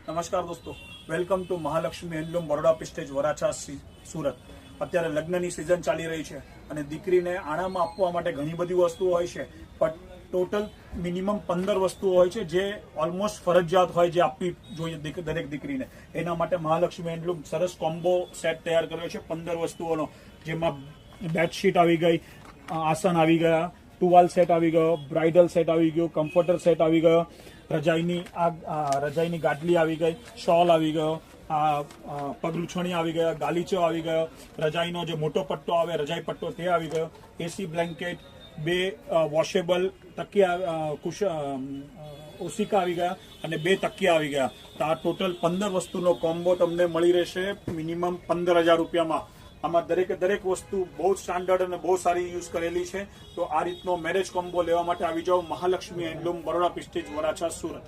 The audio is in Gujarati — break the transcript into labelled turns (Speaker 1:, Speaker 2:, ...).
Speaker 1: નમસ્કાર દોસ્તો, welcome to Mahalakshmi handloom Baroda પિસ્ટેજ વરાછા સુરત. અત્યારે લગ્નની સિઝન ચાલી રહી છે અને દીકરીને આણામાં આપવા માટે ઘણી બધી વસ્તુઓ હોય છે, પણ ટોટલ મિનિમમ 15 વસ્તુઓ હોય છે જે ઓલમોસ્ટ ફરજિયાત હોય, જે આપવી જોઈએ દરેક દીકરીને. એના માટે મહાલક્ષ્મી હેન્ડલૂમ સરસ કોમ્બો સેટ તૈયાર કર્યો છે 15 વસ્તુઓનો, જેમાં બેડશીટ આવી ગઈ, આસન આવી ગયા, ટુવાલ સેટ આવી ગયો, બ્રાઇડલ સેટ આવી ગયો, કમ્ફર્ટર સેટ આવી ગયો, રજાઈની ગાદલી આવી ગઈ, શોલ આવી ગયો, પગલુછણી આવી ગયા, ગાલીચો આવી ગયો, રજાઈનો જે મોટો પટ્ટો આવે રજાઈ પટ્ટો તે આવી ગયો, એસી બ્લેન્કેટ, 2 વોશેબલ તકિયા, ઓશિકા આવી ગયા અને 2 તકિયા આવી ગયા. તો આ ટોટલ 15 વસ્તુનો કોમ્બો તમને મળી રહેશે મિનિમમ 15,000 રૂપિયામાં. આમાં દરેક વસ્તુ બહુ સ્ટાન્ડર્ડ અને બહુ સારી યુઝ કરેલી છે. તો આ રીતનો મેરેજ કોમ્બો લેવા માટે આવી જાઓ મહાલક્ષ્મી હેન્ડલૂમ બરોડા પિસ્ટેજ વરાછા સુરત.